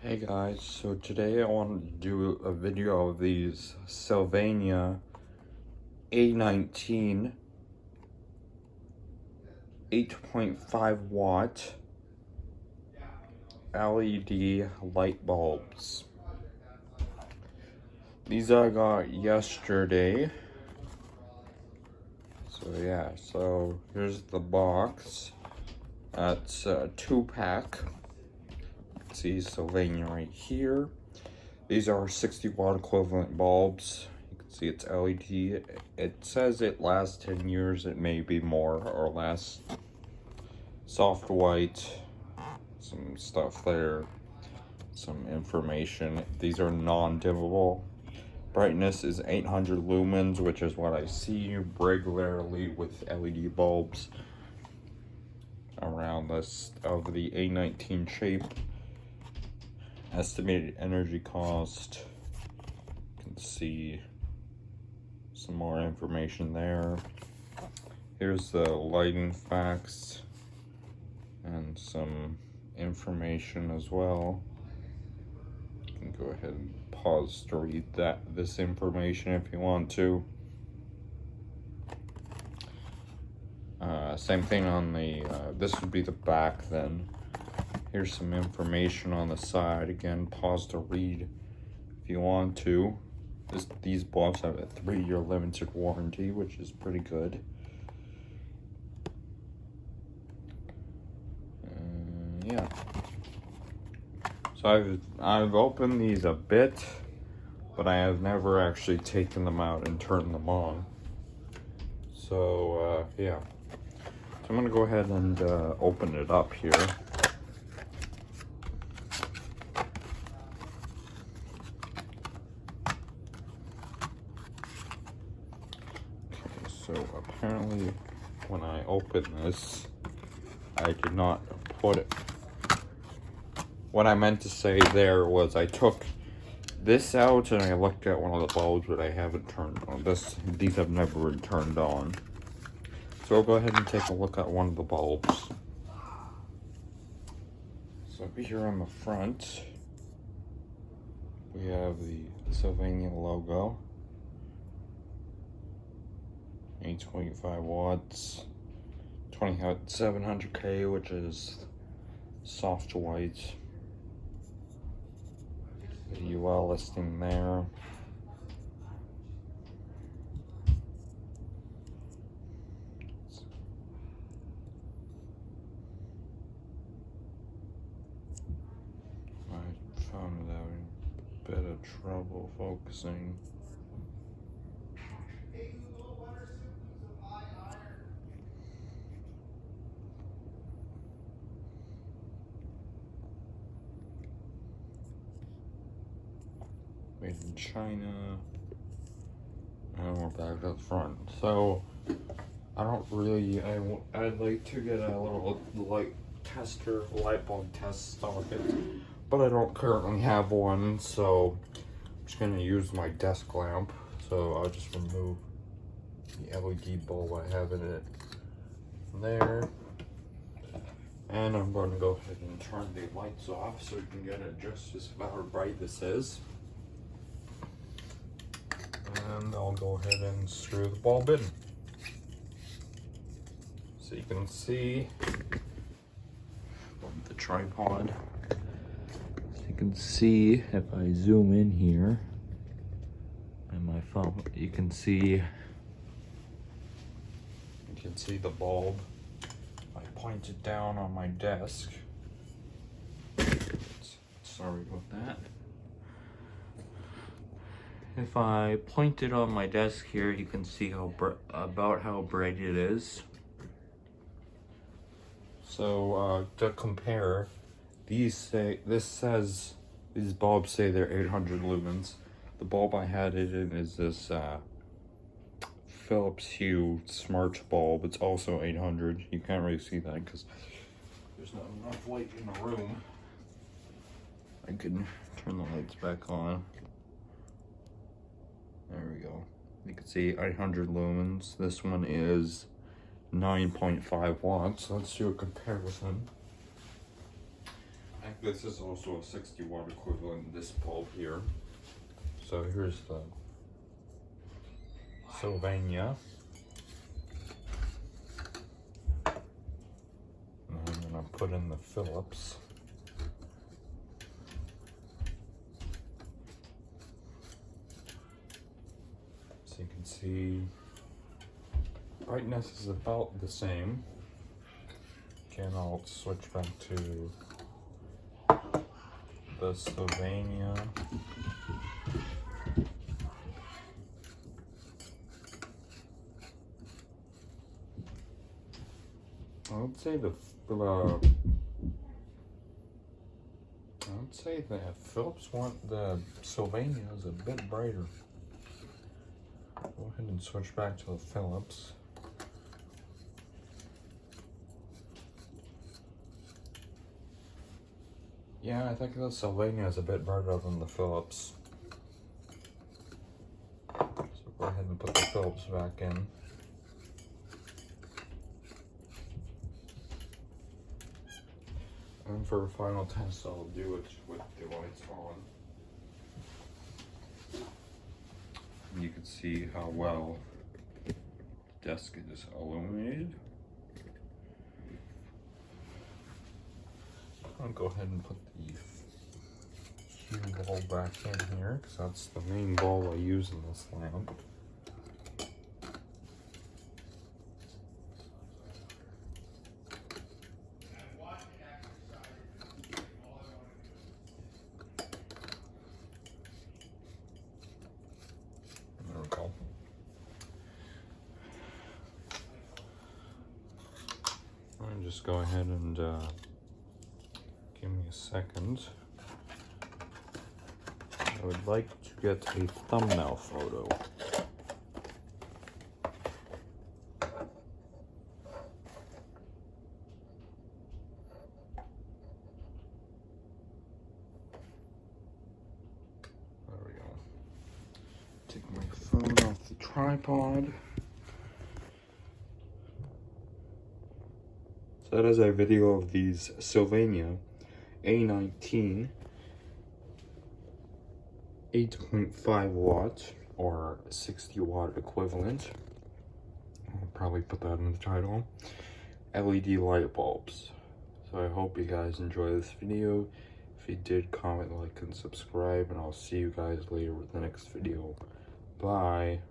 Hey guys, so today I want to do a video of these Sylvania A19 8.5 watt LED light bulbs. These I got yesterday. So here's the box. That's a 2-pack. See Sylvania right here. These are 60 watt equivalent bulbs. You can see it's LED. It says it lasts 10 years. It may be more or less. Soft white, some stuff there, some information. These are non-dimmable. Brightness is 800 lumens, which is what I see regularly with LED bulbs around this of the A19 shape. Estimated energy cost, you can see some more information there. Here's the lighting facts and some information as well. You can go ahead and pause to read this information if you want to. Same thing on the, this would be the back then. Here's some information on the side. Again, pause to read if you want to. These bulbs have a 3-year limited warranty, which is pretty good. Yeah. So I've opened these a bit, but I have never actually taken them out and turned them on. So yeah. So I'm gonna go ahead and open it up here. So apparently when I opened this, I did not put it. What I meant to say there was I took this out and I looked at one of the bulbs, but I haven't turned on. These have never been turned on. So I'll go ahead and take a look at one of the bulbs. So here on the front, we have the Sylvania logo. 8.5 watts, 2700K, which is soft white. The UL listing there. I found it having a bit of trouble focusing. Made in China, and we're back up front. So I don't really, I'd like to get a little light tester, light bulb test socket, but I don't currently have one, so I'm just gonna use my desk lamp. So I'll just remove the LED bulb I have in it there. And I'm going to go ahead and turn the lights off so you can get it just as how bright this is. And I'll go ahead and screw the bulb in. So you can see from the tripod. So you can see if I zoom in here and my phone, you can see the bulb. I point it down on my desk. Sorry about that. If I point it on my desk here, you can see about how bright it is. So to compare, these bulbs say they're 800 lumens. The bulb I had it in is this Philips Hue smart bulb. It's also 800. You can't really see that because there's not enough light in the room. I can turn the lights back on. There we go. You can see 800 lumens. This one is 9.5 watts. Let's do a comparison. think this is also a 60 watt equivalent, this bulb here. So here's the Sylvania. And I'm gonna put in the Philips. So you can see brightness is about the same. Again, I'll switch back to the Sylvania. I would say the Philips the Sylvania is a bit brighter. Go ahead and switch back to the Philips. Yeah, I think the Sylvania is a bit brighter than the Philips. So go ahead and put the Philips back in. And for a final test, I'll do it with the lights on. And you can see how well the desk is illuminated. I'll go ahead and put the cue bulb back in here, because that's the main bulb I use in this lamp. There we go. I'll just go ahead and give me a second. I would like to get a thumbnail photo. There we go. Take my phone off the tripod. So that is a video of these Sylvania A19 8.5 watt or 60 watt equivalent. I'll probably put that in the title. LED light bulbs. So I hope you guys enjoy this video. If you did, comment, like, and subscribe, and I'll see you guys later with the next video. Bye.